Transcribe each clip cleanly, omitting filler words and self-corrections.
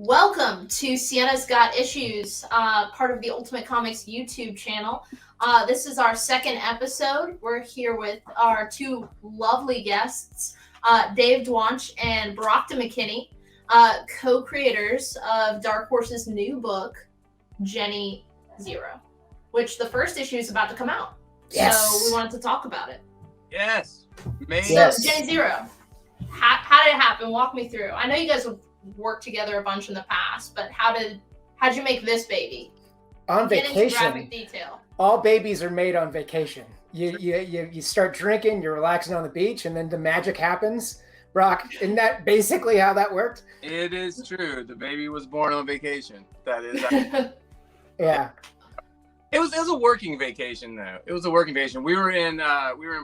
Welcome to Siena's Got Issues, part of the Ultimate Comics YouTube channel. This is our second episode. We're here with our two lovely guests, Dave Dwonch and Brockton McKinney, co-creators of Dark Horse's new book, Jenny Zero, which the first issue is about to come out. Yes. So we wanted to talk about it. Yes. So Jenny Zero, how did it happen? Walk me through. I know you guys have worked together a bunch in the past, but how'd you make this baby? On vacation. Get into graphic detail. All babies are made on vacation. You start drinking, you're relaxing on the beach, and then the magic happens. Brock, isn't that basically how that worked? It is true. The baby was born on vacation. That is. Yeah. It was a working vacation though. It was a working vacation. We were in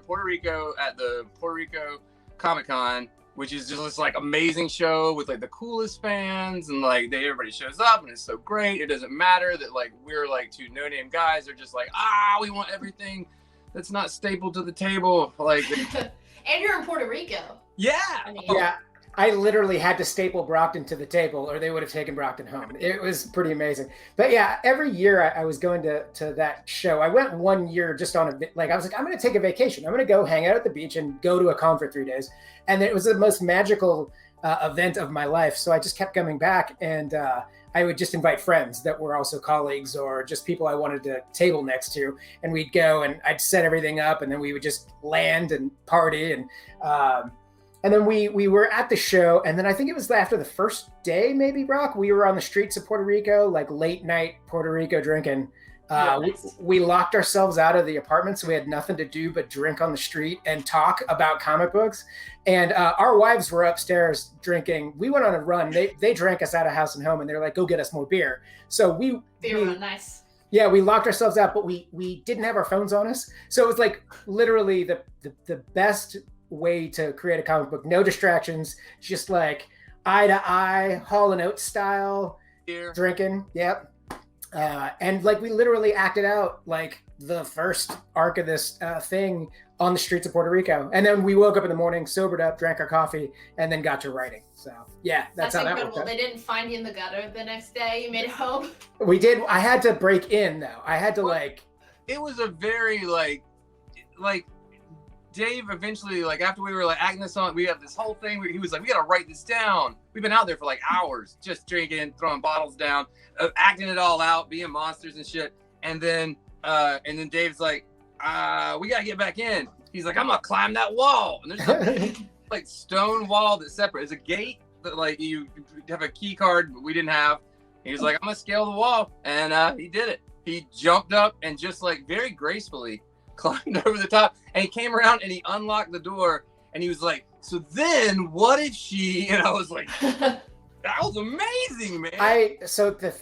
Puerto Rico at the Puerto Rico Comic-Con, which is just this like amazing show with like the coolest fans, and like everybody shows up and it's so great. It doesn't matter that like we're like two no-name guys. They're just like, we want everything that's not stapled to the table. Like, and you're in Puerto Rico. Yeah. Yeah. I literally had to staple Brockton to the table or they would have taken Brockton home. It was pretty amazing. But yeah, every year I was going to that show. I went 1 year just on I was like, I'm going to take a vacation. I'm going to go hang out at the beach and go to a con for 3 days. And it was the most magical event of my life. So I just kept coming back, and I would just invite friends that were also colleagues or just people I wanted to table next to. And we'd go and I'd set everything up, and then we would just land and party. And then we were at the show, and then I think it was after the first day, maybe, Brock, we were on the streets of Puerto Rico, like late night Puerto Rico drinking. Nice. We locked ourselves out of the apartment, so we had nothing to do but drink on the street and talk about comic books. And our wives were upstairs drinking. We went on a run. They drank us out of house and home, and they were like, go get us more beer. So Nice. Yeah, we locked ourselves out, but we didn't have our phones on us. So it was like literally the best way to create a comic book. No distractions, just like eye to eye, Hall and Oates style drinking. Yep. And like we literally acted out like the first arc of this thing on the streets of Puerto Rico. And then we woke up in the morning, sobered up, drank our coffee, and then got to writing. So yeah, that's how incredible. that worked. They didn't find you in the gutter the next day. You made it home. We did. I had to break in though. I had to It was a very like Dave eventually, like after we were like acting this on, we have this whole thing where he was like, we got to write this down. We've been out there for like hours, just drinking, throwing bottles down, acting it all out, being monsters and shit. And then Dave's like, we got to get back in. He's like, I'm going to climb that wall. And there's a like stone wall that's separate. It's a gate that like you have a key card, but we didn't have. He was like, I'm going to scale the wall. And he did it. He jumped up and just like very gracefully climbed over the top, and he came around and he unlocked the door, and he was like, so then what if she, and I was like, that was amazing, man. So the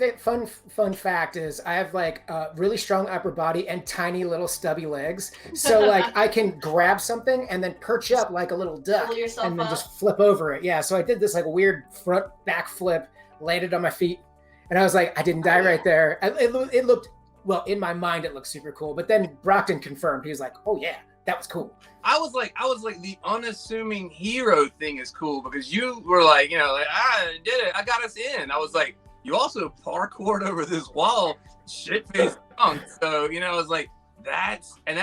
fun fact is I have like a really strong upper body and tiny little stubby legs, so like I can grab something and then perch up like a little duck and then just flip over it. Yeah, so I did this like weird front back flip, landed on my feet, and I was like, I didn't die right there. It looked, well, in my mind, it looked super cool. But then Brockton confirmed. He was like, oh, yeah, that was cool. I was like, the unassuming hero thing is cool, because you were like, I did it. I got us in. I was like, you also parkoured over this wall, shit face down. So, I was like, that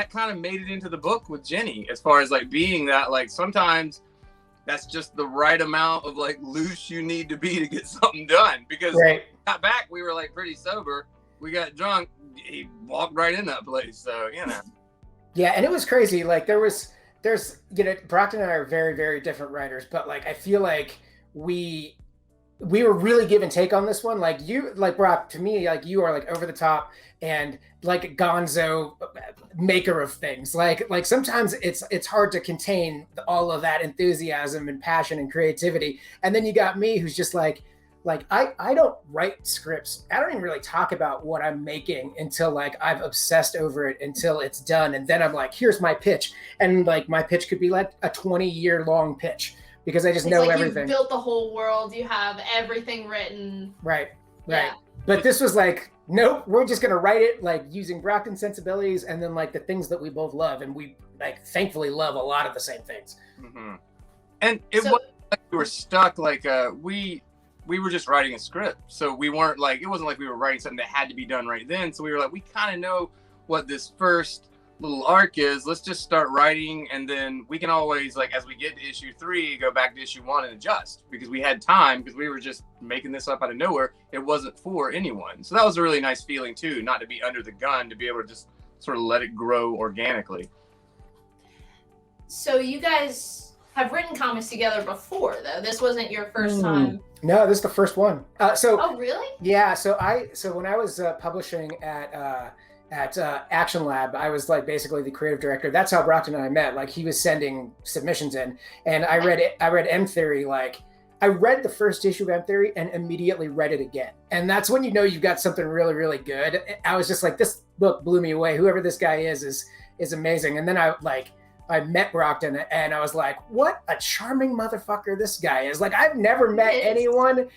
kind of made it into the book with Jenny, as far as like being that, like sometimes that's just the right amount of like loose you need to be to get something done. Because right. Got back, we were like pretty sober. We got drunk. He walked right in that place, so Yeah, and it was crazy. Like there's Brockton and I are very, very different writers, but like I feel like we were really give and take on this one. Like you, like Brock, to me, like you are like over the top and like gonzo maker of things. Like sometimes it's hard to contain all of that enthusiasm and passion and creativity, and then you got me who's just like I don't write scripts. I don't even really talk about what I'm making until like I've obsessed over it until it's done. And then I'm like, here's my pitch. And like my pitch could be like a 20-year long pitch because I just know like everything. You've built the whole world. You have everything written. Right. Yeah. But this was like, nope, we're just going to write it like using Brockton sensibilities and then like the things that we both love. And we like thankfully love a lot of the same things. Mm-hmm. And it wasn't like we were stuck. Like we we were just writing a script. So we weren't like, it wasn't like we were writing something that had to be done right then. So we were like, we kind of know what this first little arc is. Let's just start writing, and then we can always, like, as we get to issue 3, go back to issue 1 and adjust, because we had time, because we were just making this up out of nowhere. It wasn't for anyone. So that was a really nice feeling too, not to be under the gun, to be able to just sort of let it grow organically. So you guys have written comics together before, though. This wasn't your first time. No, this is the first one. Oh, really? Yeah. So when I was publishing at Action Lab, I was like basically the creative director. That's how Brockton and I met. Like, he was sending submissions in, and I read M Theory. Like, I read the first issue of M Theory and immediately read it again. And that's when you know you've got something really, really good. I was just like, this book blew me away. Whoever this guy is amazing. And then I met Brockton, and I was like, what a charming motherfucker this guy is. Like, I've never met anyone.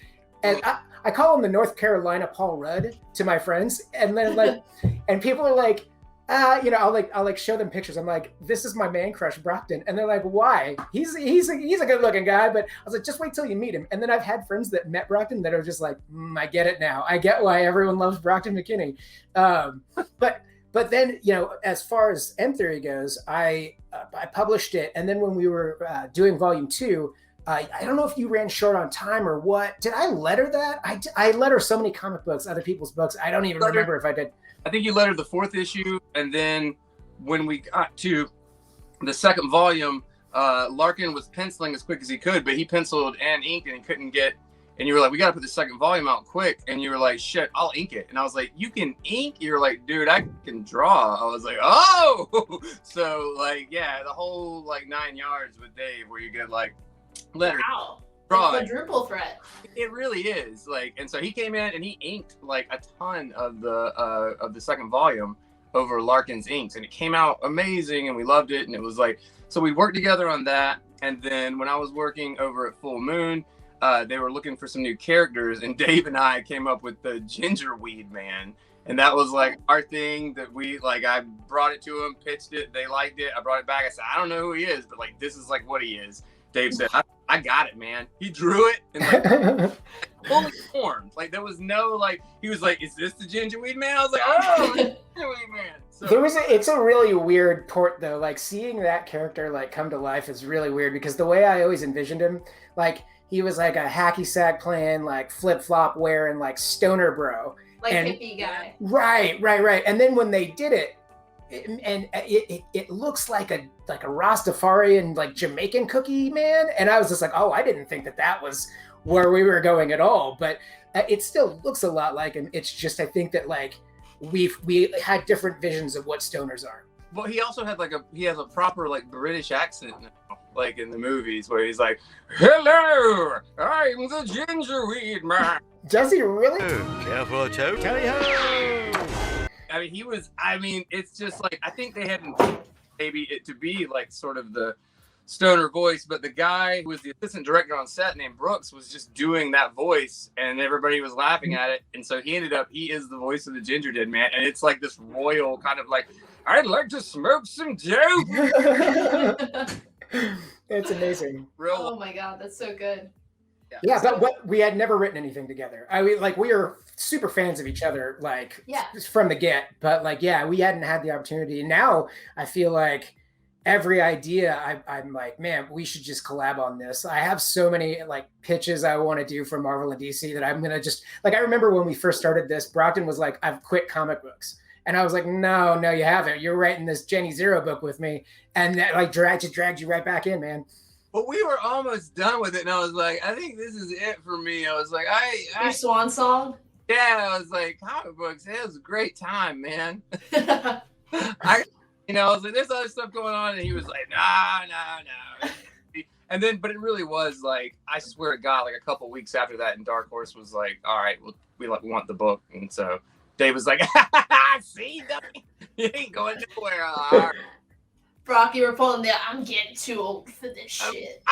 And I call him the North Carolina Paul Rudd to my friends. And then like, and people are like, I'll like show them pictures. I'm like, this is my man crush, Brockton. And they're like, why? He's a good looking guy. But I was like, just wait till you meet him. And then I've had friends that met Brockton that are just like, I get it now. I get why everyone loves Brockton McKinney. But then, as far as M Theory goes, I published it. And then when we were doing volume 2, I don't know if you ran short on time or what. Did I letter that? I letter so many comic books, other people's books. I don't even remember if I did. I think you lettered the 4th issue. And then when we got to the 2nd volume, Larkin was penciling as quick as he could, but he penciled and inked and he couldn't get. And you were like, we got to put the 2nd volume out quick. And you were like, shit, I'll ink it. And I was like, you can ink? You're like, dude, I can draw. I was like, oh. So like, yeah, the whole like 9 yards with Dave, where you get like letters. Wow. Draw. Quadruple threat. It really is. Like, and so he came in and he inked like a ton of the 2nd volume over Larkin's inks, and it came out amazing, and we loved it. And it was like, so we worked together on that. And then when I was working over at Full Moon, they were looking for some new characters, and Dave and I came up with the Gingerweed Man. And that was like our thing that we like. I brought it to them, pitched it, they liked it. I brought it back. I said, I don't know who he is, but like, this is like what he is. Dave said, I got it, man. He drew it and like fully formed. Like, there was no like, he was like, is this the Gingerweed Man? I was like, oh, Gingerweed Man. So, it's a really weird port though. Like, seeing that character like come to life is really weird, because the way I always envisioned him, like, he was like a hacky sack playing, like flip flop wearing, like stoner bro. Like hippie guy. Right. And then when they did it, it looks like a Rastafarian, like Jamaican cookie man. And I was just like, oh, I didn't think that was where we were going at all. But it still looks a lot like him. It's just, I think that like we had different visions of what stoners are. Well, he also had he has a proper like British accent now, like in the movies, where he's like, hello, I'm the Gingerweed Man. Does he really? Oh, careful, Toe. Tally ho! I mean, it's just like, I think they hadn't maybe it to be like sort of the stoner voice, but the guy who was the assistant director on set named Brooks was just doing that voice, and everybody was laughing at it. And so he is the voice of the Gingerdead Man. And it's like this royal kind of like, I'd like to smoke some dope. It's amazing. Oh my God, that's so good. Yeah, but we had never written anything together. We are super fans of each other, like from the get. But like, yeah, we hadn't had the opportunity. Now I feel like every idea, I'm like, man, we should just collab on this. I have so many like pitches I want to do for Marvel and DC that I'm gonna just like. I remember when we first started this, Brockton was like, I've quit comic books. And I was like, no, you haven't. You're writing this Jenny Zero book with me. And that like dragged you right back in, man. But we were almost done with it. And I was like, I think this is it for me. I was like, Your swan song? Yeah, I was like, comic books, it was a great time, man. I was like, there's other stuff going on. And he was like, no. And then, but it really was like, I swear to God, like a couple weeks after that, and Dark Horse was like, all right, well, we want the book. And so Dave was like, see, dummy, you ain't going nowhere. Brock, you were pulling the I'm getting too old for this shit.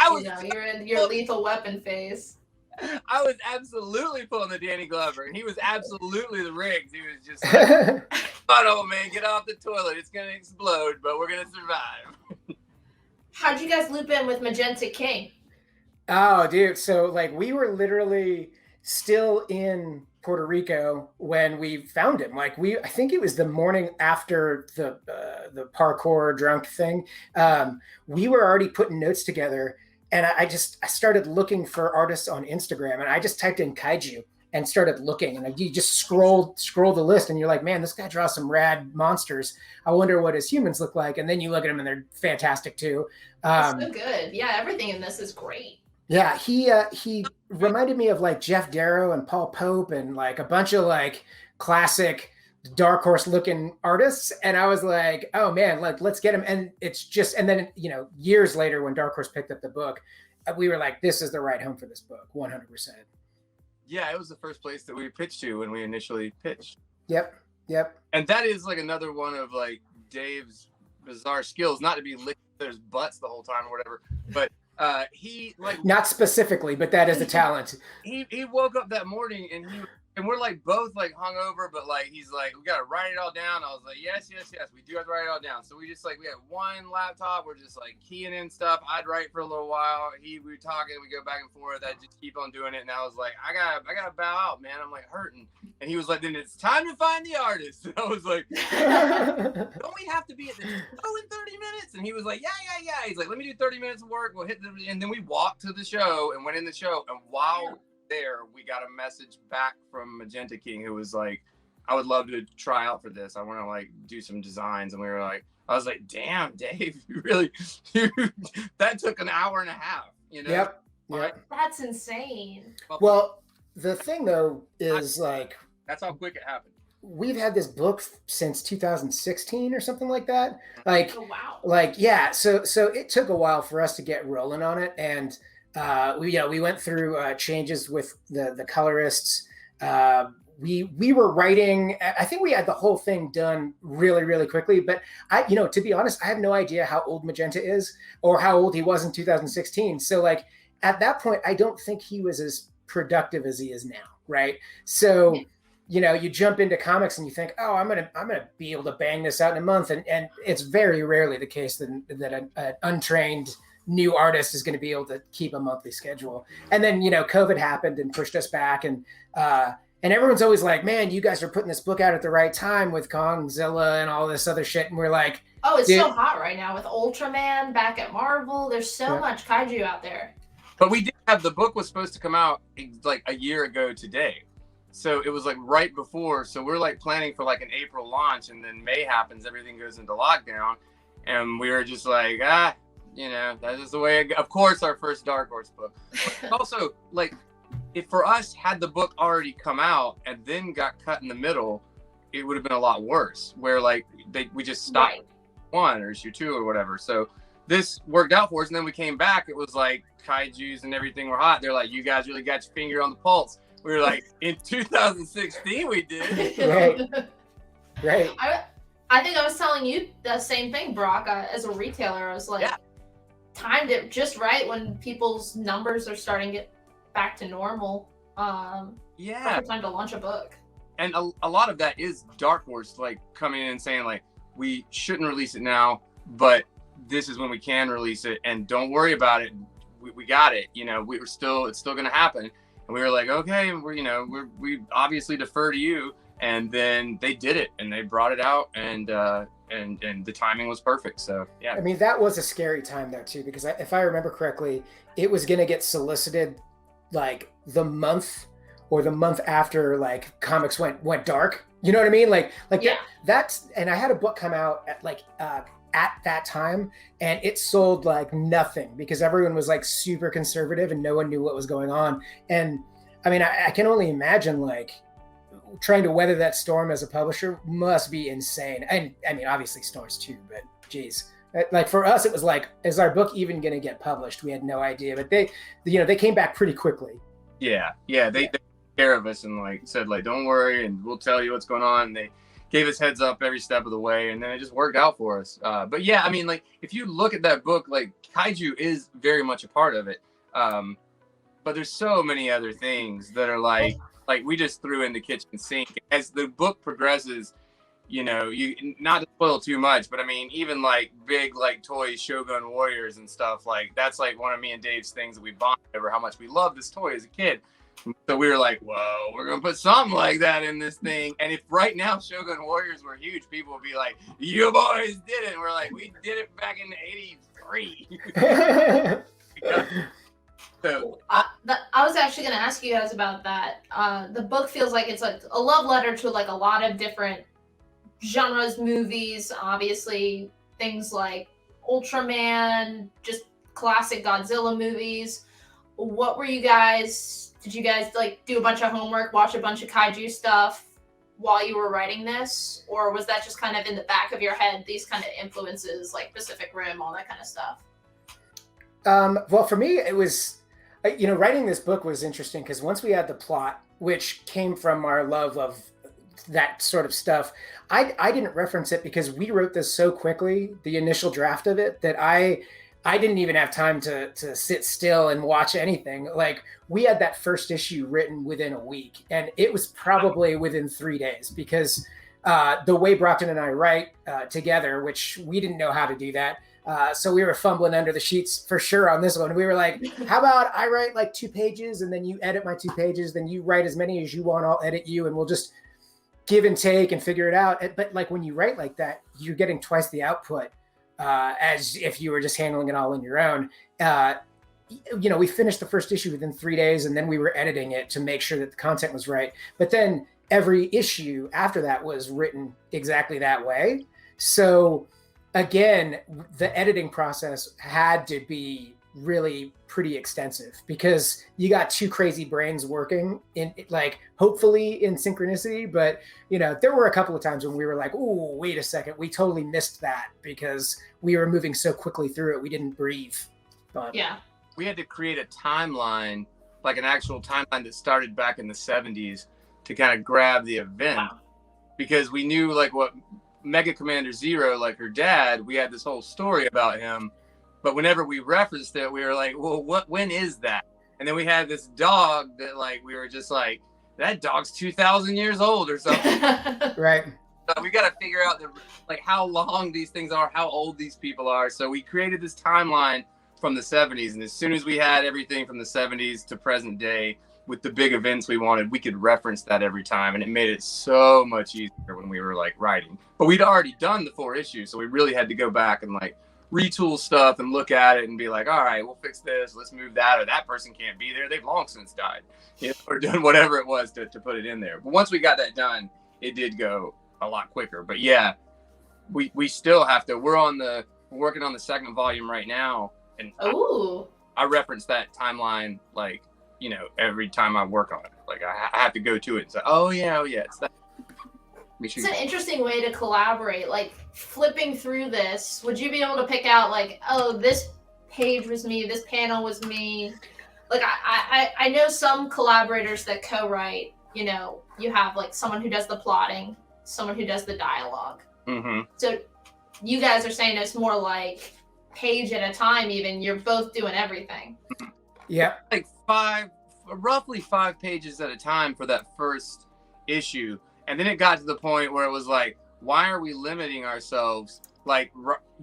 You're in your Lethal Weapon phase. I was absolutely pulling the Danny Glover, and he was absolutely the Riggs. He was just like, oh man, get off the toilet. It's going to explode, but we're going to survive. How'd you guys loop in with Magenta King? Oh, dude. So like we were literally still in Puerto Rico when we found him. Like I think it was the morning after the parkour drunk thing. We were already putting notes together, and I started looking for artists on Instagram, and I just typed in kaiju and started looking, and you just scroll the list, and you're like, man, this guy draws some rad monsters. I wonder what his humans look like. And then you look at them, and they're fantastic too. So good. Yeah, everything in this is great. Yeah, he reminded me of like Jeff Darrow and Paul Pope and like a bunch of like classic Dark Horse looking artists. And I was like, oh man, like let's get him. And it's just, and then, years later when Dark Horse picked up the book, we were like, this is the right home for this book, 100%. Yeah, it was the first place that we pitched to when we initially pitched. Yep. And that is like another one of like Dave's bizarre skills, not to be licking their butts the whole time or whatever, but he like not specifically, but that is a talent. He woke up that morning and we're like both like hungover, but like he's like, we gotta write it all down. I was like, yes, we do have to write it all down. So we just like we had one laptop, we're just like keying in stuff. I'd write for a little while. We were talking, we go back and forth. I'd just keep on doing it, and I was like, I gotta bow out, man. I'm like hurting. And he was like, then it's time to find the artist. And I was like, don't we have to be at the show in 30 minutes? And he was like, yeah. He's like, let me do 30 minutes of work. We'll hit and then we walked to the show and went in the show. And while there, we got a message back from Magenta King who was like, I would love to try out for this. I want to like do some designs. And we were like, I was like, damn, Dave, that took an hour and a half, Yep. That's insane. Well, the thing though is like, that's how quick it happened. We've had this book since 2016 or something like that. Like, oh, wow. Like, yeah. So it took a while for us to get rolling on it. And we went through changes with the colorists. We were writing, I think we had the whole thing done really, really quickly, but to be honest, I have no idea how old Magenta is or how old he was in 2016. So like at that point, I don't think he was as productive as he is now. Right. So, you jump into comics and you think, oh, I'm going to be able to bang this out in a month. And it's very rarely the case that an untrained new artist is going to be able to keep a monthly schedule. And then, COVID happened and pushed us back. And everyone's always like, man, you guys are putting this book out at the right time with Kongzilla and all this other shit. And we're like, oh, it's so hot right now with Ultraman back at Marvel. There's so much kaiju out there. But we did have, the book was supposed to come out like a year ago today. So it was like right before. So we're like planning for like an April launch, and then May happens, everything goes into lockdown. And we were just like, that's just the way it goes. Of course, our first Dark Horse book. But also, like, if for us, had the book already come out and then got cut in the middle, it would have been a lot worse. Where like we just stopped one or issue 2 or whatever. So this worked out for us. And then we came back, it was like kaijus and everything were hot. They're like, you guys really got your finger on the pulse. We were like, in 2016 we did. Right. I think I was telling you the same thing, Brock. As a retailer, I was like, timed it just right when people's numbers are starting to get back to normal. Perfect time to launch a book. And a lot of that is Dark Horse like coming in and saying like, we shouldn't release it now, but this is when we can release it, and don't worry about it. We got it. It's still going to happen. And we were like, okay, we obviously defer to you. And then they did it, and they brought it out, and the timing was perfect. So yeah. I mean, that was a scary time though too, because if I remember correctly, it was going to get solicited like the month or the month after like comics went dark. You know what I mean? Like that's, and I had a book come out at that time, and it sold like nothing because everyone was like super conservative and no one knew what was going on. And I mean, I can only imagine like trying to weather that storm as a publisher must be insane. And I mean, obviously stores too, but geez, like for us, it was like, is our book even going to get published? We had no idea, but they came back pretty quickly. Yeah. They took care of us and like said like, don't worry, and we'll tell you what's going on. And they gave us heads up every step of the way, and then it just worked out for us. But yeah, I mean, like if you look at that book, like kaiju is very much a part of it. But there's so many other things that are like we just threw in the kitchen sink. As the book progresses, you not to spoil too much, but I mean, even like big like toys, Shogun Warriors and stuff, like that's like one of me and Dave's things that we bonded over, how much we loved this toy as a kid. So we were like, whoa, we're going to put something like that in this thing. And if right now Shogun Warriors were huge, people would be like, you boys did it. And we're like, we did it back in 83. So, I was actually going to ask you guys about that. The book feels like it's like a love letter to like a lot of different genres, movies, obviously things like Ultraman, just classic Godzilla movies. What were you guys, did you guys like do a bunch of homework, watch a bunch of kaiju stuff while you were writing this? Or was that just kind of in the back of your head, these kind of influences like Pacific Rim, all that kind of stuff? Well, for me, it was, writing this book was interesting because once we had the plot, which came from our love of that sort of stuff, I didn't reference it because we wrote this so quickly, the initial draft of it, that I didn't even have time to sit still and watch anything. Like, we had that first issue written within a week, and it was probably within 3 days because the way Brockton and I write together, which we didn't know how to do that. So we were fumbling under the sheets for sure on this one. We were like, how about I write like 2 pages and then you edit my 2 pages, then you write as many as you want, I'll edit you, and we'll just give and take and figure it out. But like when you write like that, you're getting twice the output as if you were just handling it all on your own. We finished the first issue within 3 days, and then we were editing it to make sure that the content was right. But then every issue after that was written exactly that way. So again, the editing process had to be really pretty extensive because you got 2 crazy brains working in, like, hopefully in synchronicity. But there were a couple of times when we were like, oh, wait a second, we totally missed that because we were moving so quickly through it, we didn't breathe. But yeah, we had to create a timeline, like an actual timeline that started back in the 70s to kind of grab the event. Wow. Because we knew like what Mega Commander Zero, like her dad, we had this whole story about him. But whenever we referenced it, we were like, well, when is that? And then we had this dog that like, we were just like, that dog's 2,000 years old or something. Right. So we got to figure out how long these things are, how old these people are. So we created this timeline from the 70s. And as soon as we had everything from the 70s to present day with the big events we wanted, we could reference that every time. And it made it so much easier when we were like writing. But we'd already done the 4 issues. So we really had to go back and like retool stuff and look at it and be like, all right, we'll fix this. Let's move that. Or that person can't be there. They've long since died. Or done whatever it was to put it in there. But once we got that done, it did go a lot quicker. But yeah, we still have to, we're working on the 2nd volume right now. And I reference that timeline, like, every time I work on it. Like I have to go to it and say, oh yeah, it's that. It's an interesting way to collaborate. Like flipping through this, would you be able to pick out like, oh, this page was me, this panel was me? Like I know some collaborators that co-write, you have like someone who does the plotting, someone who does the dialogue. Mm-hmm. So you guys are saying it's more like page at a time, even you're both doing everything. Yeah. Like roughly 5 pages at a time for that first issue. And then it got to the point where it was like, why are we limiting ourselves? Like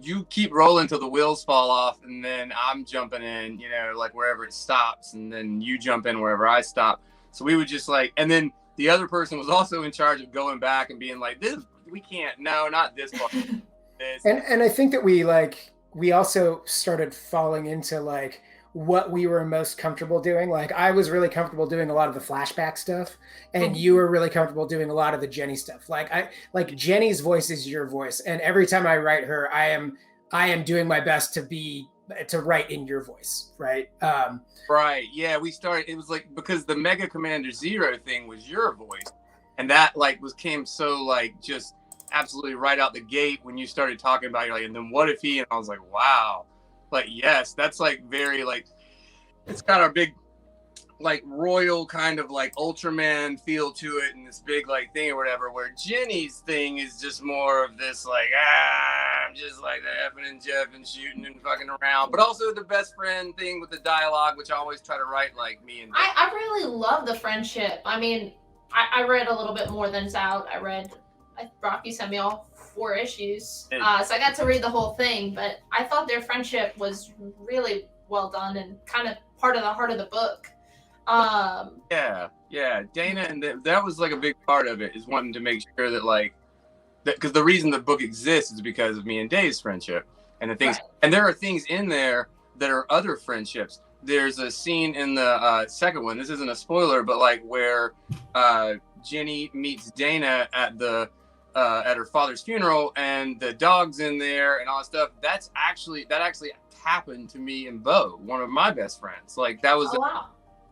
you keep rolling till the wheels fall off, and then I'm jumping in, like wherever it stops, and then you jump in wherever I stop. So we would just like, and then the other person was also in charge of going back and being like, this, we can't, no, not this part. This. And I think that we also started falling into like what we were most comfortable doing. Like I was really comfortable doing a lot of the flashback stuff, and you were really comfortable doing a lot of the Jenny stuff. Like Jenny's voice is your voice, and every time I write her, I am doing my best to write in your voice, right? Right. Yeah, we started. It was like because the Mega Commander Zero thing was your voice, and that like came so like just absolutely right out the gate when you started talking about it. You're like, and then what if he? And I was like, wow. Like, yes, that's like very like, it's got our big like royal kind of like Ultraman feel to it, and this big like thing or whatever, where Jenny's thing is just more of this like, I'm just like the effing and Jeff and shooting and fucking around, but also the best friend thing with the dialogue, which I always try to write like me and Jeff. I really love the friendship. I mean, I read a little bit more than's out. Rocky sent me all 4 issues. So I got to read the whole thing, but I thought their friendship was really well done and kind of part of the heart of the book. Yeah. Dana, and that was like a big part of it, is wanting to make sure that like that, because the reason the book exists is because of me and Dave's friendship and the things. Right. And there are things in there that are other friendships. There's a scene in the second one. This isn't a spoiler, but like where Jenny meets Dana at her father's funeral, and the dog's in there and all that stuff. That actually happened to me and Bo, one of my best friends. Like that was Oh, wow.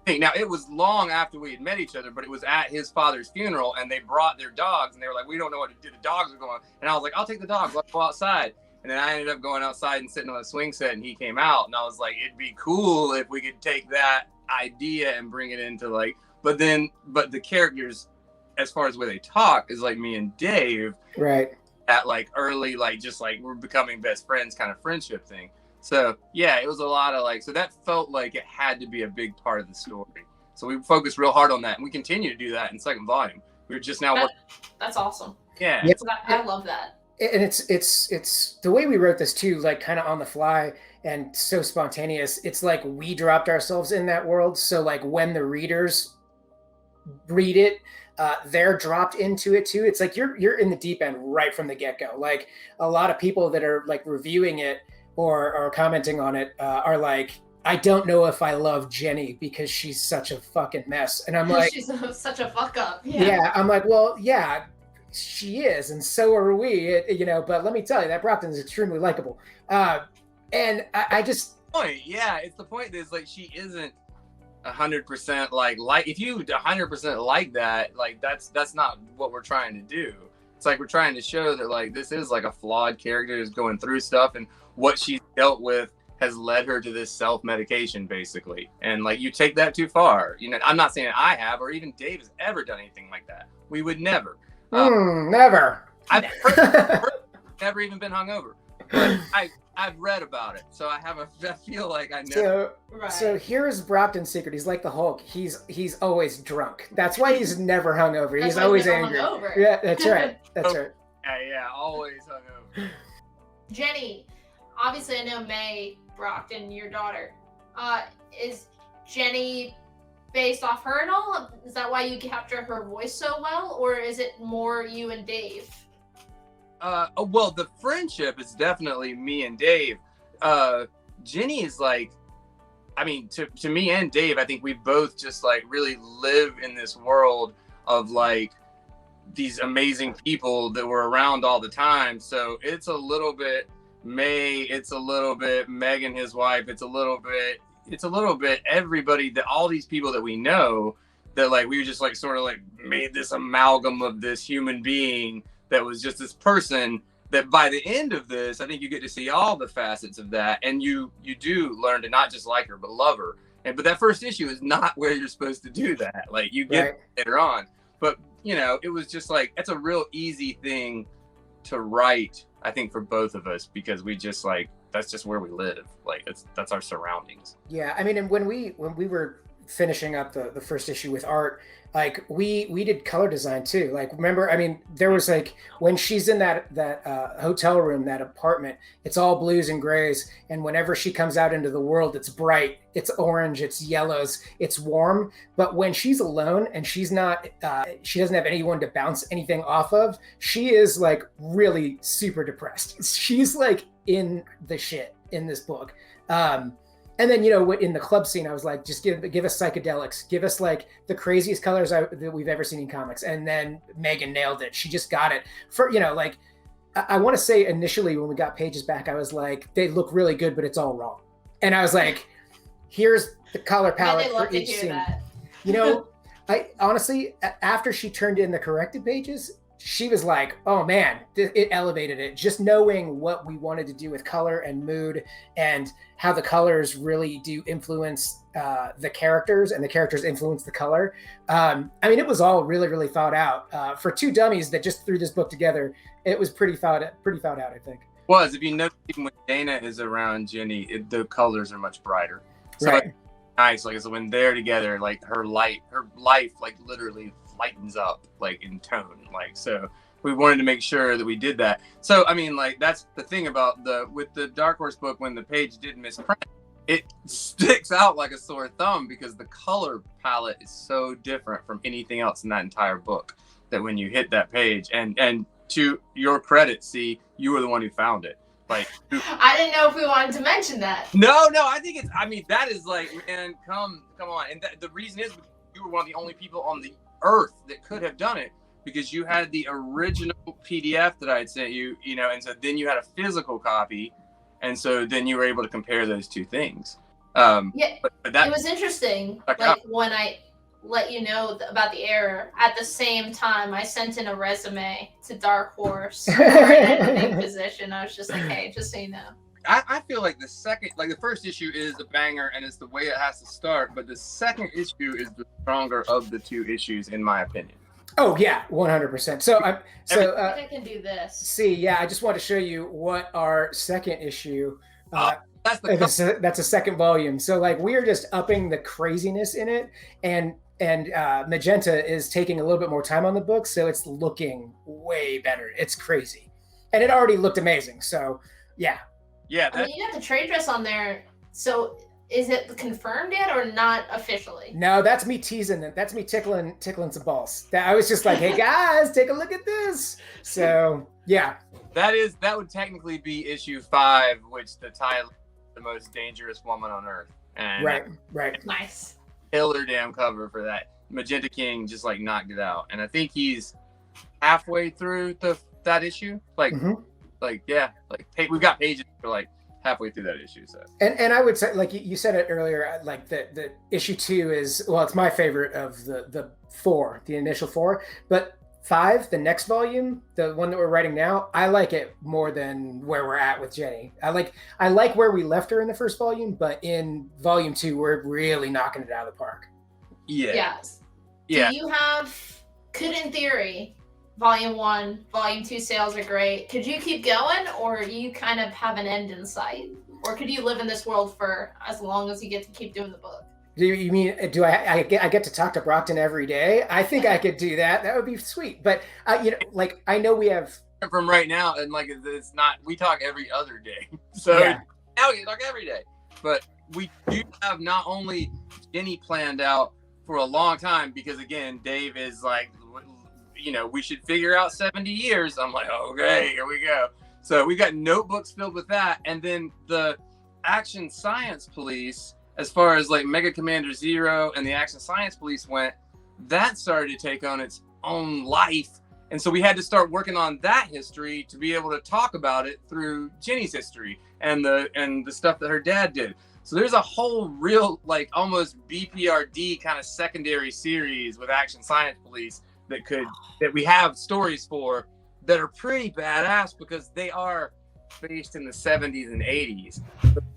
thing. Now it was long after we had met each other, but it was at his father's funeral, and they brought their dogs, and they were like, "We don't know what to do. The dogs are going." And I was like, "I'll take the dogs. Let's go outside." And then I ended up going outside and sitting on a swing set, and he came out, and I was like, "It'd be cool if we could take that idea and bring it into like." But the characters, as far as where they talk, is like me and Dave, Right. at like early, like just like we're becoming best friends kind of friendship thing. So yeah, it was a lot of like, so that felt like it had to be a big part of the story. So we focused real hard on that, and we continue to do that in second volume. We're just now working. That's awesome. Yeah. I love that. And it's the way we wrote this too, like kind of on the fly and so spontaneous. It's like we dropped ourselves in that world. So like when the readers read it, they're dropped into it too. It's like you're in the deep end right from the get-go. Like a lot of people that are like reviewing it or commenting on it are like, I don't know if I love Jenny because she's such a fucking mess. And I'm like, she's such a fuck up. Yeah, I'm like, well, yeah, she is, and so are we, but let me tell you, that Brockton is extremely likable. And I just... Yeah, it's the point is like, she isn't 100% like, if you 100% like that, like that's not what we're trying to do. It's like we're trying to show that like this is like a flawed character who's going through stuff, and what she's dealt with has led her to this self-medication basically. And like you take that too far. I'm not saying I have or even Dave has ever done anything like that. We would never. Never. I've never even been hungover. But I've read about it, so I feel like I know. So here's Brockton's secret. He's like the Hulk. He's always drunk. That's why he's never hungover. He's always angry. Hungover. Yeah, that's right. That's right. Yeah, always hungover. Jenny, obviously I know May Brockton, your daughter. Is Jenny based off her at all? Is that why you capture her voice so well, or is it more you and Dave? Well, the friendship is definitely me and Dave. Jenny is like, I mean, to me and Dave, I think we both just like really live in this world of like these amazing people that were around all the time. So it's a little bit May, it's a little bit Megan, his wife, it's a little bit everybody, that all these people that we know, that like we just like sort of like made this amalgam of this human being that was just this person that by the end of this, I think you get to see all the facets of that, and you do learn to not just like her but love her. But that first issue is not where you're supposed to do that. Like you get it later on, but it was just like, it's a real easy thing to write, I think, for both of us, because we just like, that's just where we live. Like that's our surroundings. Yeah, I mean, and when we were finishing up the first issue with art, like we did color design too. Like, remember, I mean, there was like when she's in that hotel room, that apartment, it's all blues and grays, and whenever she comes out into the world, it's bright, it's orange, it's yellows, it's warm. But when she's alone and she's not she doesn't have anyone to bounce anything off of, she is like really super depressed. She's like in the shit in this book. And then, in the club scene, I was like, just give us psychedelics. Give us like the craziest colors that we've ever seen in comics. And then Megan nailed it. She just got it. For, like, I want to say initially when we got pages back, I was like, they look really good, but it's all wrong. And I was like, here's the color palette for each scene. I honestly, after she turned in the corrected pages, she was like, oh man, it elevated it. Just knowing what we wanted to do with color and mood, and how the colors really do influence the characters, and the characters influence the color. I mean, it was all really, really thought out. For two dummies that just threw this book together, it was pretty thought out, I think. Was, if you notice, even when Dana is around Jenny, the colors are much brighter. So right. Like, nice. Like, so when they're together, like her life, like literally lightens up, like in tone. Like, so we wanted to make sure that we did that. So I mean, like, that's the thing about with the Dark Horse book, when the page did misprint, it sticks out like a sore thumb because the color palette is so different from anything else in that entire book that when you hit that page, and to your credit, see, you were the one who found it. Like, I didn't know if we wanted to mention that. No, I think it's, I mean, that is like, man, come on. And the reason is you were one of the only people on the earth that could have done it because you had the original PDF that I had sent you, and so then you had a physical copy. And so then you were able to compare those two things. Yeah, but that, it was interesting. Like when I let you know about the error, at the same time, I sent in a resume to Dark Horse for an editing position. I was just like, hey, just so you know. I feel like the first issue is a banger and it's the way it has to start, but the second issue is the stronger of the two issues, in my opinion. Oh yeah, 100%. So I think I can do this. See, yeah, I just want to show you what our second issue. That's a second volume. So like we're just upping the craziness in it, and Magenta is taking a little bit more time on the book, so it's looking way better. It's crazy, and it already looked amazing. So yeah. Yeah. I mean, you got the trade dress on there. So is it confirmed yet or not officially? No, that's me teasing it. That's me tickling some balls. I was just like, hey guys, take a look at this. So yeah. That would technically be issue 5, which the title is The Most Dangerous Woman on Earth. And right. Nice. Killer damn cover for that. Magenta King just like knocked it out. And I think he's halfway through that issue. Like, we've got pages for like halfway through that issue. So and I would say, like you said it earlier, like the issue 2 is, well, it's my favorite of the 4, the initial 4, but 5, the next volume, the one that we're writing now, I like it more than where we're at with Jenny. I like where we left her in the first volume, but in volume 2, we're really knocking it out of the park. Yeah. Yes. Yeah. Do you could in theory, volume 1, volume 2 sales are great. Could you keep going, or you kind of have an end in sight? Or could you live in this world for as long as you get to keep doing the book? Do you mean, do I get to talk to Brockton every day? I think I could do that. That would be sweet. But, like, I know we have... From right now, and like, it's not, we talk every other day. So yeah. Now we talk every day. But we do have not only Jenny planned out for a long time, because again, Dave is like, we should figure out 70 years. I'm like, okay, here we go. So we got notebooks filled with that. And then the Action Science Police, as far as like Mega Commander Zero and the Action Science Police went, that started to take on its own life. And so we had to start working on that history to be able to talk about it through Jenny's history and the stuff that her dad did. So there's a whole real, like, almost BPRD kind of secondary series with Action Science Police that we have stories for that are pretty badass because they are based in the 70s and 80s.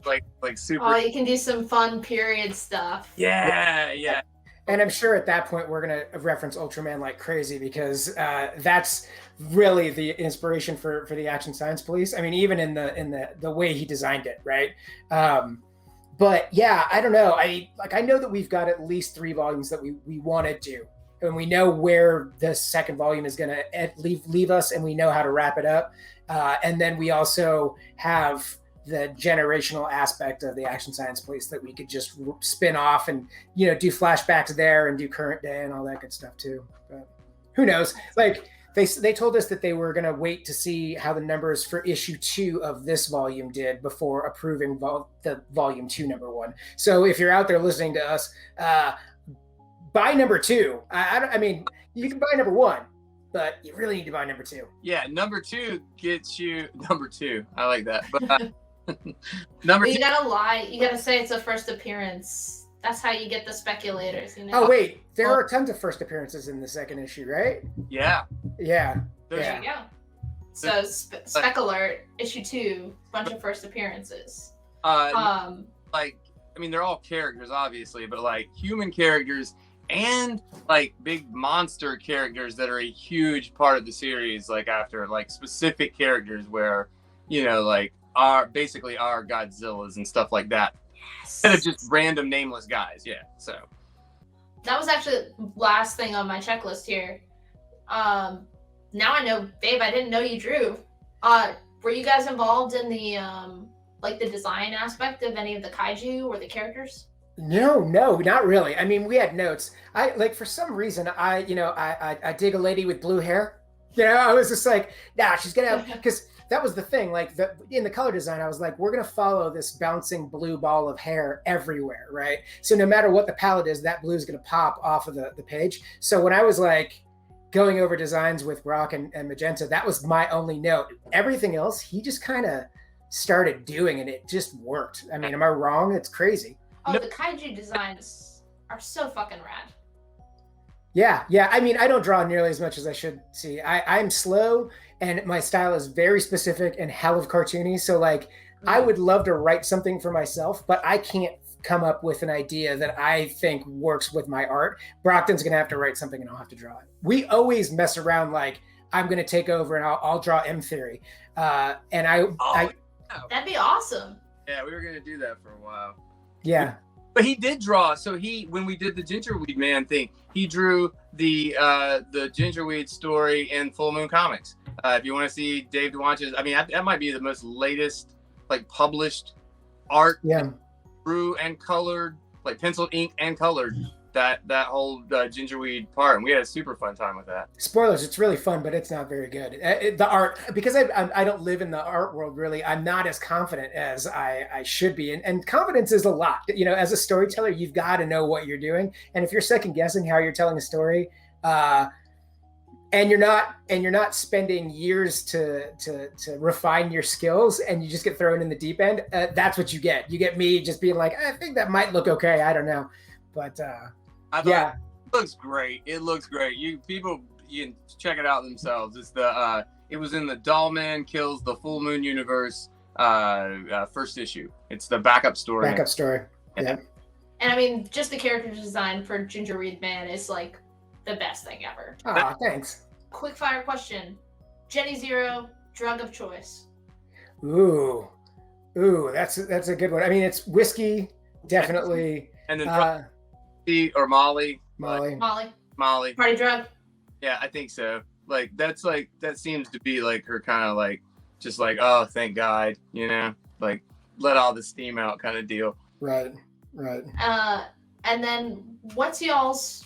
Like super. Oh, you can do some fun period stuff. Yeah. And I'm sure at that point we're gonna reference Ultraman like crazy because that's really the inspiration for the Action Science Police. I mean, even in the way he designed it, right? But yeah, I don't know. I know that we've got at least 3 volumes that we want to do, and we know where the second volume is gonna leave us, and we know how to wrap it up. And then we also have the generational aspect of the Action Science Police that we could just spin off and, do flashbacks there and do current day and all that good stuff too. But who knows? Like they told us that they were going to wait to see how the numbers for issue 2 of this volume did before approving the volume 2, number 1. So if you're out there listening to us, buy number 2. I mean, you can buy number 1. But you really need to buy number 2. Yeah, number 2 gets you number 2. I like that. But number 2. You gotta lie. You gotta say it's a first appearance. That's how you get the speculators. Oh wait, there are tons of first appearances in the second issue, right? Yeah. Yeah. There you go. So Spec Alert issue 2, bunch of first appearances. They're all characters, obviously, but like human characters. And like big monster characters that are a huge part of the series, like after like specific characters where, are basically our Godzillas and stuff like that. Instead of just random nameless guys. Yeah. So that was actually the last thing on my checklist here. Now I know, Dave, I didn't know you drew. Were you guys involved in the like the design aspect of any of the kaiju or the characters? No, not really. I mean, we had notes. I like for some reason I dig a lady with blue hair. I was just like, nah, she's gonna have, because that was the thing. Like in the color design, I was like, we're gonna follow this bouncing blue ball of hair everywhere, right? So no matter what the palette is, that blue is gonna pop off of the page. So when I was like going over designs with Brock and Magenta, that was my only note. Everything else, he just kind of started doing, and it just worked. I mean, am I wrong? It's crazy. Oh, the kaiju designs are so fucking rad. Yeah. I mean, I don't draw nearly as much as I should. See, I'm slow, and my style is very specific and hell of cartoony. So, like, I would love to write something for myself, but I can't come up with an idea that I think works with my art. Brockton's gonna have to write something, and I'll have to draw it. We always mess around like I'm gonna take over and I'll draw M Theory, and I that'd be awesome. Yeah, we were gonna do that for a while. Yeah. But he did draw. So when we did the Gingerweed Man thing, he drew the Gingerweed story in Full Moon Comics. If you want to see Dave Dwonch's, I mean, that might be the most latest, like, published art. Yeah. Drew and colored, like penciled ink and colored that whole Gingerweed part, and we had a super fun time with that. Spoilers, it's really fun, but it's not very good. The art, because I don't live in the art world really, I'm not as confident as I should be, and confidence is a lot. As a storyteller, you've got to know what you're doing, and if you're second guessing how you're telling a story, and you're not spending years to refine your skills, and you just get thrown in the deep end, that's what you get. You get me just being like, I think that might look okay. I don't know, but yeah, it looks great. It looks great. You can check it out themselves. It's it was in the Dollman Kills the Full Moon Universe first issue. It's the backup story. Yeah. And I mean, just the character design for Gingerweed Man is like the best thing ever. Oh, thanks. Quick fire question. Jenny Zero, drug of choice. Ooh, that's a good one. I mean, it's whiskey, definitely. And then or Molly. Molly. Party drug. Yeah, I think so. Like that seems to be like her kind of like just like, oh, thank God, like let all the steam out kind of deal. Right. And then what's y'all's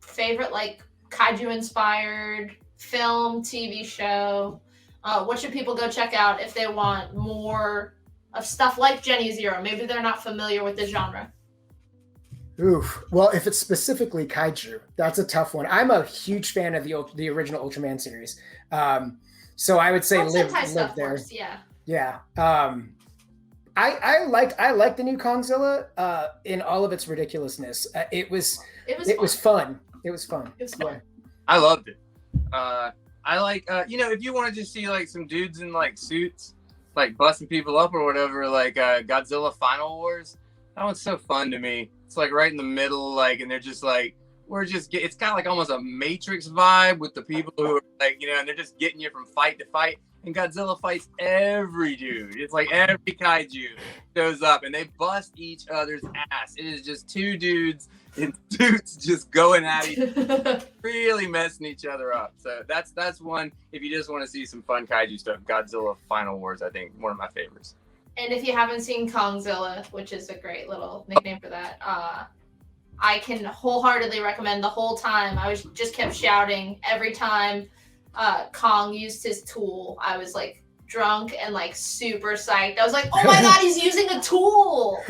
favorite like kaiju inspired film, TV show? What should people go check out if they want more of stuff like Jenny Zero? Maybe they're not familiar with the genre. Oof. Well, if it's specifically kaiju, that's a tough one. I'm a huge fan of the original Ultraman series. So I would say live there. Works, yeah. Yeah. I liked the new Kongzilla in all of its ridiculousness. It was fun. Yeah. I loved it. I like if you want to just see like some dudes in like suits like busting people up or whatever, like Godzilla Final Wars, that one's so fun to me. It's like right in the middle, like, and they're just like, it's got like almost a Matrix vibe with the people who are like, and they're just getting you from fight to fight. And Godzilla fights every dude. It's like every kaiju shows up and they bust each other's ass. It is just two dudes in suits just going at each other, really messing each other up. So that's one, if you just want to see some fun kaiju stuff, Godzilla Final Wars, I think, one of my favorites. And if you haven't seen Kongzilla, which is a great little nickname for that, I can wholeheartedly recommend. The whole time I just kept shouting every time Kong used his tool. I was like drunk and like super psyched. I was like, oh my God, he's using a tool.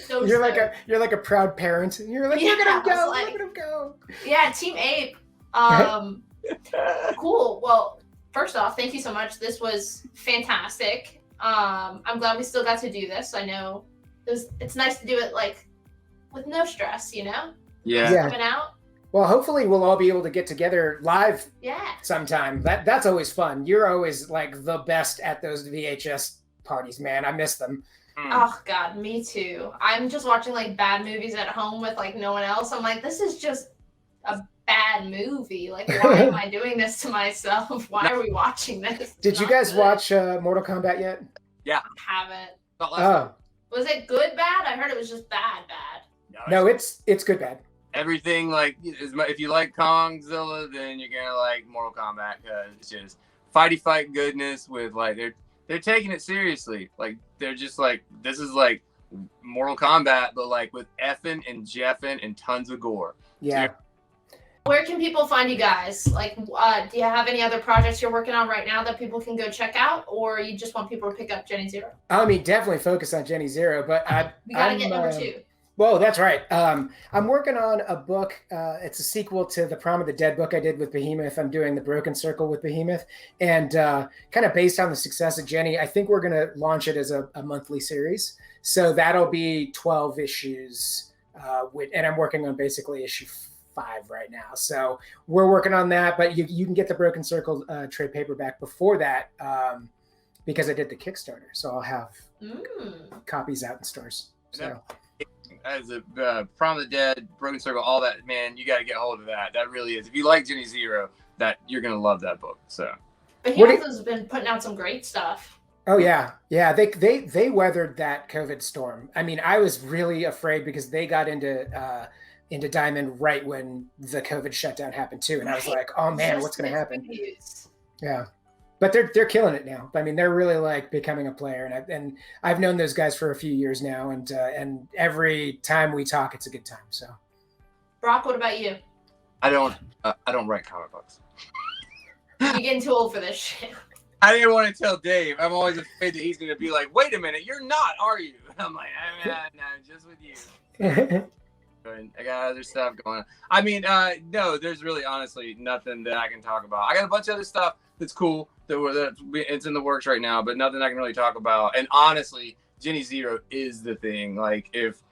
So you're like a proud parent. You're like, look at him go. Yeah, Team Ape. Cool. Well, first off, thank you so much. This was fantastic. I'm glad we still got to do this. I know it's nice to do it like with no stress, Yeah. Coming out. Well, hopefully we'll all be able to get together live sometime. That's always fun. You're always like the best at those VHS parties, man. I miss them. Oh God, me too. I'm just watching like bad movies at home with like no one else. I'm like, this is just a bad movie. Like, why am I doing this to myself? Why are we watching this? Did you guys watch Mortal Kombat yet? Yeah. I haven't. Oh. Was it good, bad? I heard it was just bad. No, it's good, bad. Everything, like, if you like Kongzilla, then you're gonna like Mortal Kombat because it's just fight goodness with like they're taking it seriously. Like they're just like, this is like Mortal Kombat, but like with effing and jeffing and tons of gore. Yeah. Where can people find you guys? Like, do you have any other projects you're working on right now that people can go check out, or you just want people to pick up Jenny Zero? I mean, definitely focus on Jenny Zero, but We gotta get number 2. Whoa, that's right. I'm working on a book. It's a sequel to the Prom of the Dead book I did with Behemoth. I'm doing the Broken Circle with Behemoth, and kind of based on the success of Jenny, I think we're going to launch it as a monthly series. So that'll be 12 issues, and I'm working on basically issue 5 right now. So we're working on that, but you can get the Broken Circle trade paperback before that because I did the Kickstarter. So I'll have copies out in stores. So. As a Prom of the Dead, Broken Circle, all that, man, you got to get hold of that. That really is. If you like Jenny Zero, that you're gonna love that book. So, Behemoth has been putting out some great stuff. Oh yeah. They weathered that COVID storm. I mean, I was really afraid because they got into Diamond right when the COVID shutdown happened too, and I was like, oh man, what's gonna happen? Yeah. But they're killing it now. I mean, they're really like becoming a player, and I've known those guys for a few years now, and every time we talk, it's a good time. So, Brock, what about you? I don't write comic books. You're getting too old for this shit. I didn't want to tell Dave. I'm always afraid that he's gonna be like, "Wait a minute, you're not, are you?" I'm like, no, just with you. I got other stuff going on. I mean, no, there's really honestly nothing that I can talk about. I got a bunch of other stuff that's cool it's in the works right now, but nothing I can really talk about. And honestly, Jenny Zero is the thing. Like if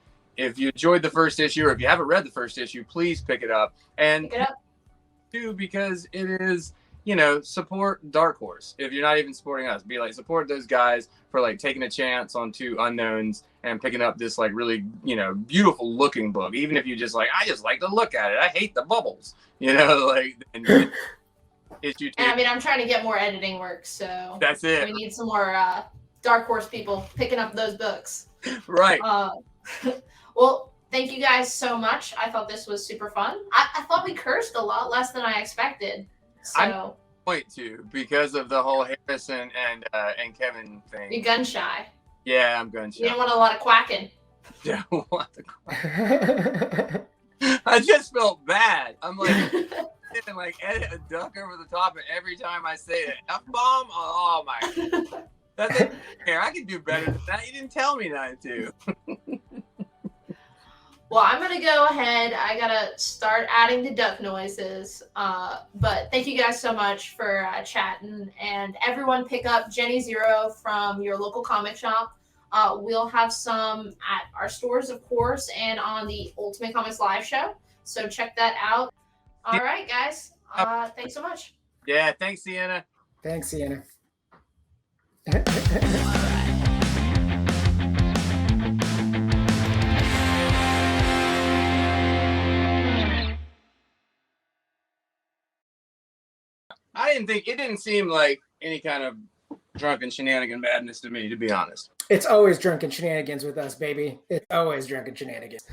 you enjoyed the first issue, or if you haven't read the first issue, please pick it up. And too, because it is, support Dark Horse. If you're not even supporting us, be like, support those guys for like taking a chance on 2 unknowns and picking up this like really, beautiful looking book. Even if you just like, I just like to look at it. I hate the bubbles, and issue 2. And I mean, I'm trying to get more editing work, so that's it. We need some more Dark Horse people picking up those books. Right. Well, thank you guys so much. I thought this was super fun. I thought we cursed a lot less than I expected. So point to because of the whole Harrison and Kevin thing. You're gun shy. Yeah, I'm gun shy. You didn't want a lot of quacking. Yeah, I want the quack. I just felt bad. I'm like, and like edit a duck over the top, and every time I say an F-bomb, oh my, that's it. Here, I can do better than that. You didn't tell me not to. Well, I'm going to go ahead. I got to start adding the duck noises. But thank you guys so much for chatting. And everyone pick up Jenny Zero from your local comic shop. We'll have some at our stores, of course, and on the Ultimate Comics Live show. So check that out. All right, guys. Thanks so much. Yeah, thanks, Siena. Thanks, Siena. It didn't seem like any kind of drunken shenanigan madness to me, to be honest. It's always drunken shenanigans with us, baby. It's always drunken shenanigans.